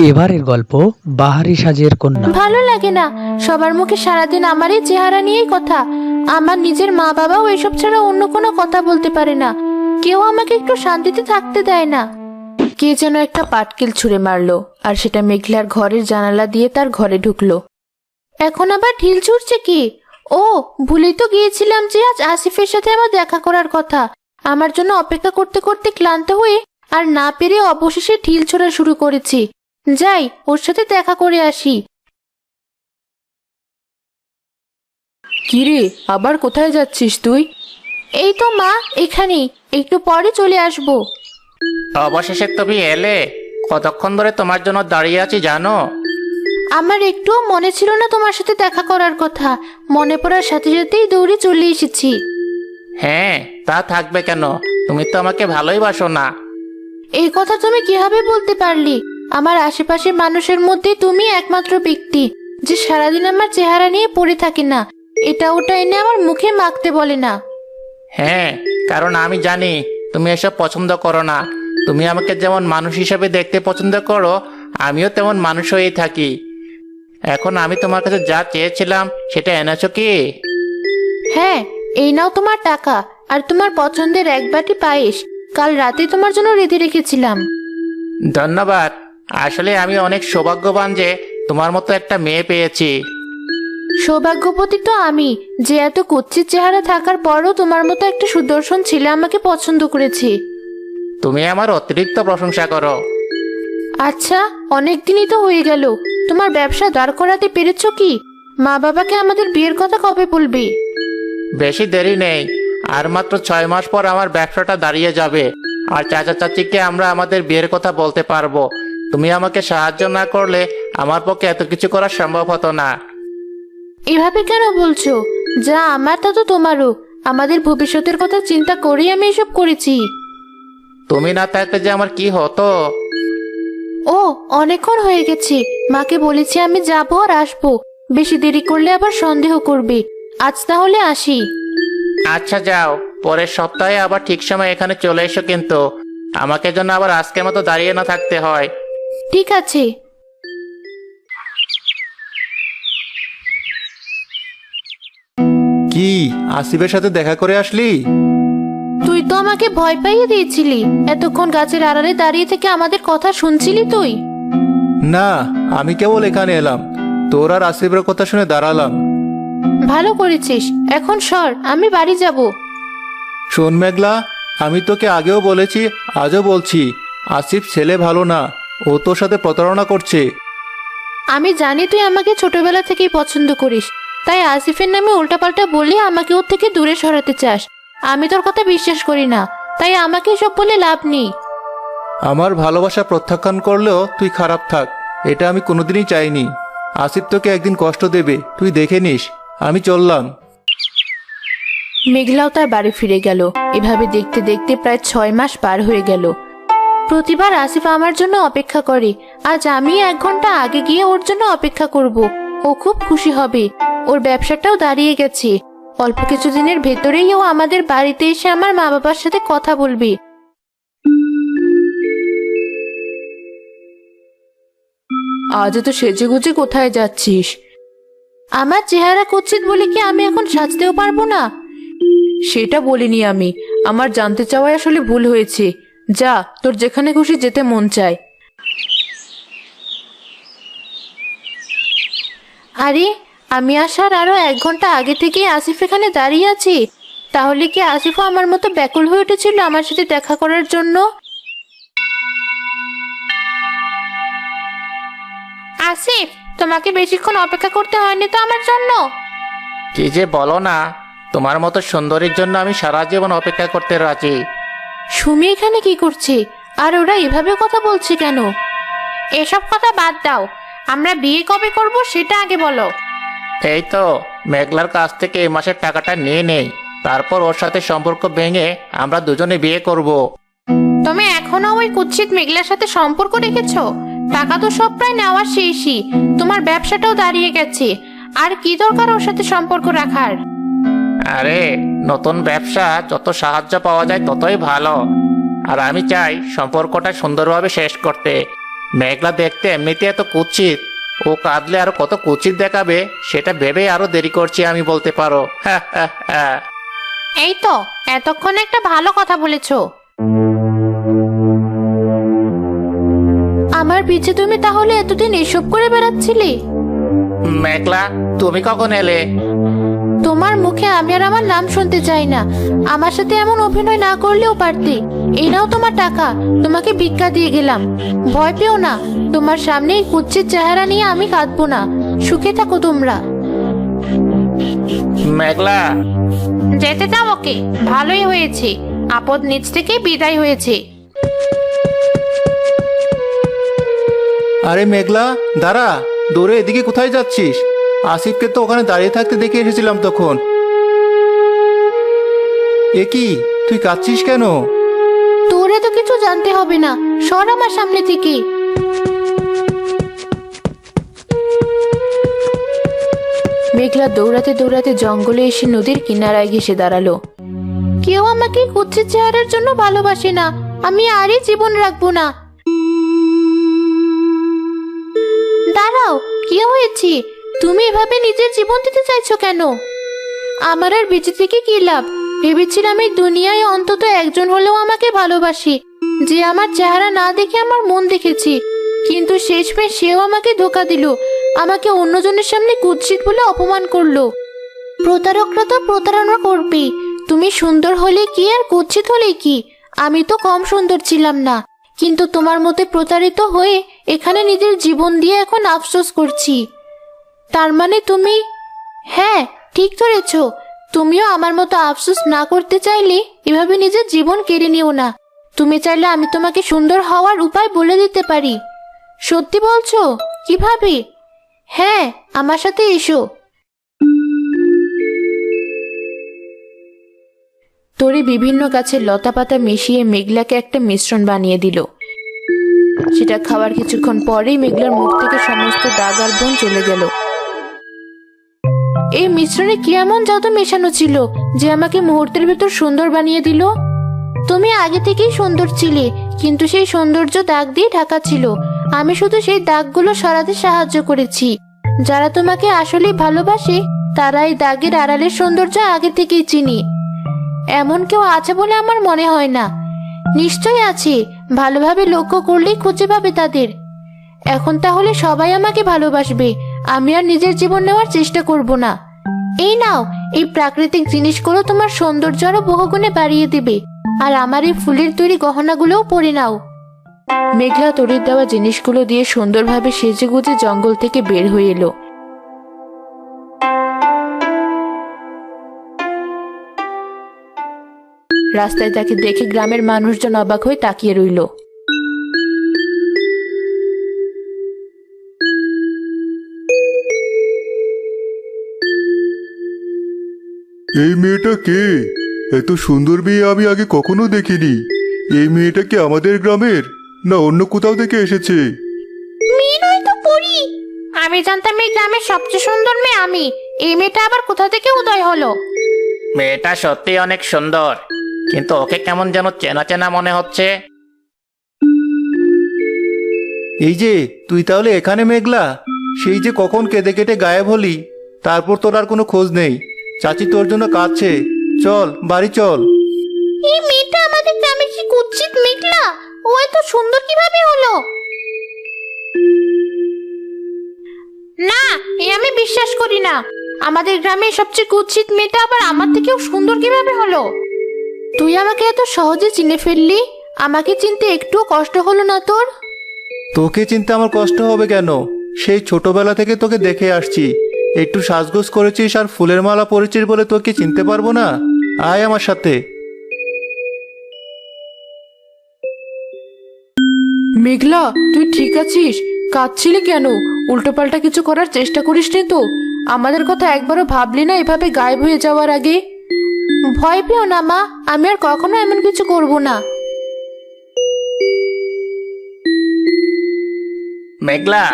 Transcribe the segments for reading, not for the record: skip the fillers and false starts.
এবারের গল্প বাহারি সাজের কন্যা। ভালো লাগে না, সবার মুখে সারাদিন আমারই চেহারা নিয়েই কথা। আমার নিজের মা বাবাও এসব ছাড়া অন্য কোনো কথা বলতে পারে না। কেউ আমাকে একটু শান্তিতে থাকতে দেয় না। কে যেন একটা পাটকেল ছুঁড়ে মারলো, আর সেটা মেঘলার ঘরের জানালা দিয়ে তার ঘরে ঢুকলো। এখন আবার ঢিল ছুড়ছে কি? ও, ভুলেই তো গিয়েছিলাম যে আজ আসিফের সাথে আমার দেখা করার কথা। আমার জন্য অপেক্ষা করতে করতে ক্লান্ত হয়ে আর না পেরে অবশেষে ঢিল ছোড়া শুরু করেছি। যাই, ওর সাথে দেখা করে আসি। কিরে, আবার কোথায় যাচ্ছিস তুই? এই তো মা, এখানেই, একটু পরে চলে আসবো। অবশেষে তুমি এলে। কতক্ষণ ধরে তোমার জন্য দাঁড়িয়ে আছি জানো? আমার একটুও মনে ছিল না তোমার সাথে দেখা করার কথা। মনে পড়ার সাথে সাথেই দৌড়ে চলে এসেছি। হ্যাঁ, তা থাকবে কেন? তুমি তো আমাকে ভালোই বাসো না। এই কথা তুমি কিভাবে বলতে পারলি? আমার আশেপাশের মানুষের মধ্যে তুমি একমাত্র ব্যক্তি যে সারাদিন আমার চেহারা নিয়ে পড়ে থাকে না, এটা ওটা এনে আমার মুখে মাখতে বলে না। হ্যাঁ, কারণ আমি জানি তুমি এসব পছন্দ করো না। তুমি আমাকে যেমন মানুষ হিসেবে দেখতে পছন্দ করো, আমিও তেমন মানুষ হয়েই থাকি। এখন আমি তোমার কাছে যা চেয়েছিলাম সেটা এনেছো কি? হ্যাঁ, এই নাও তোমার টাকা আর তোমার পছন্দের এক বাটি পায়েস। কাল রাতে তোমার জন্য রেঁধে রেখেছিলাম। ধন্যবাদ। আসলে আমি অনেক সৌভাগ্যবান যে তোমার মতো একটা মেয়ে পেয়েছি। সৌভাগ্যবতী তো আমি, যে এত কুৎসিত চেহারা থাকার পরও তোমার মতো একটা সুদর্শন ছেলে আমাকে পছন্দ করেছে। তুমি আমার অতিরিক্ত প্রশংসা করো। আচ্ছা, অনেক দিনই তো হয়ে গেল। তোমার ব্যবসা দাঁড় করাতে পেরেছো কি? মা বাবাকে আমাদের বিয়ের কথা কবে বলবে? বেশি দেরি নেই। আর মাত্র 6 মাস পর আমার ব্যবসাটা দাঁড়িয়ে যাবে। আর চাচা চাচিকে আমরা আমাদের বিয়ের কথা বলতে পারবো। তুমি আমাকে সাহায্য না করলে আমার পক্ষে এত কিছু করা সম্ভব হতো না। এভাবে কেন বলছো? যা আমার তা তো তোমারও। আমাদের ভবিষ্যতের কথা চিন্তা করেই আমি এসব করেছি। তুমি না থাকলে যে আমার কি হতো। ও, অনেকক্ষণ হয়ে গেছে। মাকে বলেছি আমি যাবো আর আসবো। বেশি দেরি করলে আবার সন্দেহ করবে। আজ তাহলে আসি। আচ্ছা যাও, পরের সপ্তাহে আবার ঠিক সময় এখানে চলে এসো কিন্তু। আমাকে যেন আবার আজকের মতো দাঁড়িয়ে না থাকতে হয়। ঠিক আছে। কি, আসিফের সাথে দেখা করে আসলি? তুই তো আমাকে ভয় পাইয়ে দিয়েছিলি। এতক্ষণ গাছের আড়ালে দাঁড়িয়ে থেকে আমাদের কথা শুনছিলি তুই? না, আমি কেবল এখানে এলাম, তোর আর আসিফের কথা শুনে দাঁড়ালাম। ভালো করেছিস। এখন সর, আমি বাড়ি যাব। শোন মেঘলা, আমি তোকে আগেও বলেছি, আজও বলছি, আসিফ ছেলে ভালো না। ও তোর সাথে প্রতারণা করছে। আমি জানি তুই আমাকে ছোটবেলা থেকেই পছন্দ করিস, তাই আসিফের নামে উল্টাপাল্টা বলে আমাকে ওর থেকে দূরে সরাতে চাস। আমি তোর কথা বিশ্বাস করি না, তাই আমাকে এসব বলে লাভ নেই। আমার ভালোবাসা প্রত্যাখ্যান করলেও তুই খারাপ থাক, এটা আমি কোনোদিনই চাইনি। আসিফ তোকে একদিন কষ্ট দেবে, তুই দেখে নিস। আমি চললাম। মেঘলাও তার বাড়ি ফিরে গেল। এভাবে দেখতে দেখতে প্রায় 6 মাস পার হয়ে গেল। প্রতিবার আসিফ আমার জন্য অপেক্ষা করে। আজ আমি 1 ঘন্টা আগে গিয়ে ওর জন্য অপেক্ষা করব। ও খুব খুশি হবে। ওর ব্যবসাটাও দাঁড়িয়ে গেছে। অল্প কিছুদিনের ভেতরেই ও আমাদের বাড়িতে এসে আমার মা বাবার সাথে কথা বলবে। আজ তো সেজেগুজে কোথায় যাচ্ছিস? আমার চেহারা কুৎসিত বলে কি আমি এখন সাজতেও পারবো না? সেটা বলিনি আমি। আমার জানতে চাওয়াই আসলে ভুল হয়েছে। যা, তোর যেখানে খুশি যেতে মন চায়। আরে, আমি আসার আরো 1 ঘন্টা আগে থেকে আসিফ এখানে দাঁড়িয়ে আছি। তাহলে কি আসিফও আমার মতো ব্যাকুল হয়ে উঠেছিল আমার সাথে দেখা করার জন্য? আসিফ, তোমাকে বেশিক্ষণ অপেক্ষা করতে হয়নি তো আমার জন্য? কি যে বলো না, তোমার মতো সুন্দরীর জন্য আমি সারা জীবন অপেক্ষা করতে রাজি। সুমি এখানে কি করছে? আর ওরা এভাবে কথা বলছে কেন? এসব কথা বাদ দাও। আমরা বিয়ে কবে করব সেটা আগে বলো। এই তো, মেঘলার কাছ থেকে এই মাসের টাকাটা নিয়ে নেই। তারপর ওর সাথে সম্পর্ক ভেঙে আমরা দুজনে বিয়ে করব। তুমি এখনো ওই কুৎসিত মেঘলার সাথে সম্পর্ক রেখেছো? টাকা তো সব প্রায় নেওয়ার শেষই। তোমার ব্যবসাটাও দাঁড়িয়ে গেছে। আর কি দরকার ওর সাথে সম্পর্ক রাখার? আরে, নতুন ব্যবসা যত সাহায্য পাওয়া যায় ততই ভালো। আর আমি চাই সম্পর্কটা সুন্দরভাবে শেষ করতে। মেঘলা দেখতে এমনিতে এত কুৎসিত, ও কাঁদলে আরো কত কুৎসিত দেখাবে সেটা ভেবে আরো দেরি করছি আমি বলতে পারো। হ্যাঁ হ্যাঁ হ্যাঁ। এই তো এতক্ষণ একটা ভালো কথা বলেছো। আমার পিছে তুমি তাহলে এতদিন এসব করে বেড়াচ্ছিলে? মেঘলা, তুমি কখন এলে? তোমার মুখে আমি আর আমার নাম শুনতে চাই না। আমার সাথে এমন অভিনয় না করলেও পারতে। এই নাও তোমার টাকা, তোমাকে ভিক্ষা দিয়ে গেলাম। ভয় পেও না, তোমার সামনে এই কুৎসিত চেহারা নিয়ে আমি কাঁদবো না। সুখে থাকো তোমরা। মেঘলা, যেতে দাও ওকে, ভালোই হয়েছে, আপদ নিজ থেকে বিদায় হয়েছে। আরে মেঘলা, দাঁড়া, দৌড়ে এদিকে কোথায় যাচ্ছিস? আসিফকে তো ওখানে দাঁড়িয়ে থাকতে দেখে এসেছিলাম তখন। এ কি, তুই কাঁদছিস কেন? তোরে তো কিছু জানতে হবে না, সর আমার সামনে থেকে। মেঘলা দৌড়াতে দৌড়াতে জঙ্গলে এসে নদীর কিনারায় ঘেসে দাঁড়ালো। কেউ আমাকে কুৎসিত চেহারার জন্য ভালোবাসে না, আমি আরই জীবন রাখবো না। দাঁড়াও, কি হয়েছে? তুমি এভাবে নিজের জীবন দিতে চাইছো কেন? আমার আর বেঁচে থেকে কি লাভ? ভেবেছিলাম এই দুনিয়ায় অন্তত একজন হলেও আমাকে ভালোবাসে, যে আমার চেহারা না দেখে আমার মন দেখেছি। কিন্তু শেষমেশ সেও আমাকে ধোঁকা দিল, আমাকে অন্যজনের সামনে কুৎসিত বলে অপমান করলো। প্রতারকরা তো প্রতারণা করবে। তুমি সুন্দর হলে কি আর কুৎসিত হলে কি? আমি তো কম সুন্দর ছিলাম না, কিন্তু তোমার মতে প্রতারিত হয়ে এখানে নিজের জীবন দিয়ে এখন আফসোস করছি। তার মানে তুমি... হ্যাঁ, ঠিক ধরেছ। তুমিও আমার মতো আফসোস না করতে চাইলে এভাবে নিজের জীবন কেড়ে নিও না। তুমি চাইলে আমি তোমাকে সুন্দর হওয়ার উপায় বলে দিতে পারি। সত্যি বলছো? কিভাবে? হ্যাঁ, আমার সাথে এসো। তোরে বিভিন্ন গাছের লতাপাতা মিশিয়ে মেঘলাকে একটা মিশ্রণ বানিয়ে দিল। সেটা খাওয়ার কিছুক্ষণ পরেই মেঘলার মুখ থেকে সমস্ত দাগ আর ব্রণ চলে গেল। এই মিশ্রণে কি এমন জাদু মেশানো ছিল যে আমাকে মুহূর্তের ভেতর সুন্দর বানিয়ে দিল? তুমি আগে থেকেই সুন্দর ছিলে, কিন্তু সেই সৌন্দর্য দাগ দিয়ে ঢাকা ছিল। আমি শুধু সেই দাগগুলো সরাতে সাহায্য করেছি। যারা তোমাকে আসলেই ভালোবাসে তারা এই দাগের আড়ালের সৌন্দর্য আগে থেকেই চিনি। এমন কেউ আছে বলে আমার মনে হয় না। নিশ্চয়ই আছে, ভালোভাবে লক্ষ্য করলেই খুঁজে পাবে তাদের। এখন তাহলে সবাই আমাকে ভালোবাসবে, আমি আর নিজের জীবন নেওয়ার চেষ্টা করব না। এই নাও, এই প্রাকৃতিক জিনিসগুলো তোমার সৌন্দর্য আরো বহুগুণে বাড়িয়ে দিবে। আর আমার এই ফুলের তৈরি গহনাগুলোও পরে নাও। মেঘলা তরির দেওয়া জিনিসগুলো দিয়ে সুন্দরভাবে সেজেগুজে জঙ্গল থেকে বের হয়ে এলো। রাস্তায় তাকে দেখে গ্রামের মানুষজন অবাক হয়ে তাকিয়ে রইল। এই মেয়েটা কে? এত সুন্দর মেয়ে আমি আগে কখনো দেখিনি। এই মেয়েটা কি আমাদের গ্রামের, না অন্য কোথাও থেকে এসেছে? মেয়ে নয় তো পরি। আমি জানতাম এই গ্রামের সবচেয়ে সুন্দর মেয়ে আমি। এই মেয়েটা আবার কোথা থেকে উদয় হলো? মেয়েটা সত্যি অনেক সুন্দর, কিন্তু ওকে কেমন যেন চেনা চেনা মনে হচ্ছে। এই যে তুই তাহলে এখানে মেঘলা? সেই যে কখন কেঁদে কেটে গায়েব হলি, তারপর তোর আর কোনো খোঁজ নেই। চাচি তোর জন্য কাঁদছে, চল বাড়ি চল। এই মেয়েটা আমাদের গ্রামের কি কুৎসিত মেঘলা? ও এত সুন্দর কিভাবে হলো? না, এ আমি বিশ্বাস করি না। আমাদের গ্রামের সবচেয়ে কুৎসিত মেয়েটা আবার আমার থেকেও সুন্দর কিভাবে হলো? তুই আমাকে এত সহজে চিনে ফেললি, আমাকে চিনতে একটুও কষ্ট হলো না তোর? তোকে চিনতে আমার কষ্ট হবে কেন? সেই ছোটবেলা থেকে তোকে দেখে আসছি। একটু সাজগোজ করেছিস আর ফুলের মালা পরেছিস বলে তোকে চিনতে পারবো না? আয় আমার সাথে। মেঘলা, তুই ঠিক আছিস? কাঁদছিলি কেন? উল্টোপাল্টা কিছু করার চেষ্টা করিসনি তো? আমাদের কথা একবারও ভাবলি না এভাবে গায়েব হয়ে যাওয়ার আগে? ভয় পেও না মা, আমি আর কখনো এমন কিছু করব না। মেঘলা,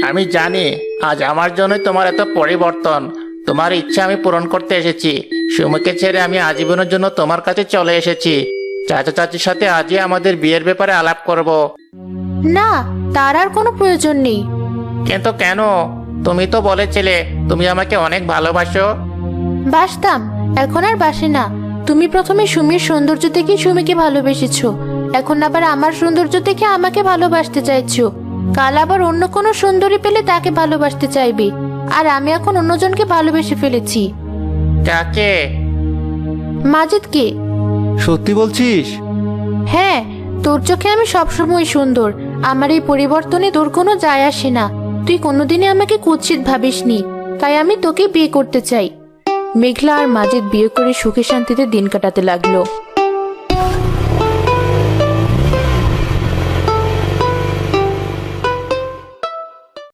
আমি জানি আজ আমার জন্যই তোমার এত পরিবর্তন। তোমার ইচ্ছা আমি পূরণ করতে এসেছি। সুমিকে ছেড়ে আমি আজীবনের জন্য তোমার কাছে চলে এসেছি। চাচা চাচির সাথে আজই আমাদের বিয়ের ব্যাপারে আলাপ করব। না, তার আর কোনো প্রয়োজন নেই। কিন্তু কেন? তুমি তো বলেছিলে তুমি আমাকে অনেক ভালোবাসো। বাসতাম, এখন আর বাসে না। তুমি প্রথমে সুমির সৌন্দর্য দেখে সুমিকে ভালোবেসেছো, এখন আবার আমার সৌন্দর্য দেখে আমাকে ভালোবাসতে চাইছো। কাল আবার অন্য কোনো সুন্দরী পেলে তাকে ভালোবাসতে চাইবে। আর আমি এখন অন্যজনকে ভালোবেসে ফেলেছি। কাকে? মাজিদকে। সত্যি বলছিস? হ্যাঁ, তোর চোখে আমি সবসময় সুন্দর। আমার এই পরিবর্তনে তোর কোনো যায় আসে না। তুই কোনোদিনই আমাকে কুৎসিত ভাবিসনি, তাই আমি তোকে বিয়ে করতে চাই। মেঘলা আর মাজিদ বিয়ে করে সুখে শান্তিতে দিন কাটাতে লাগলো।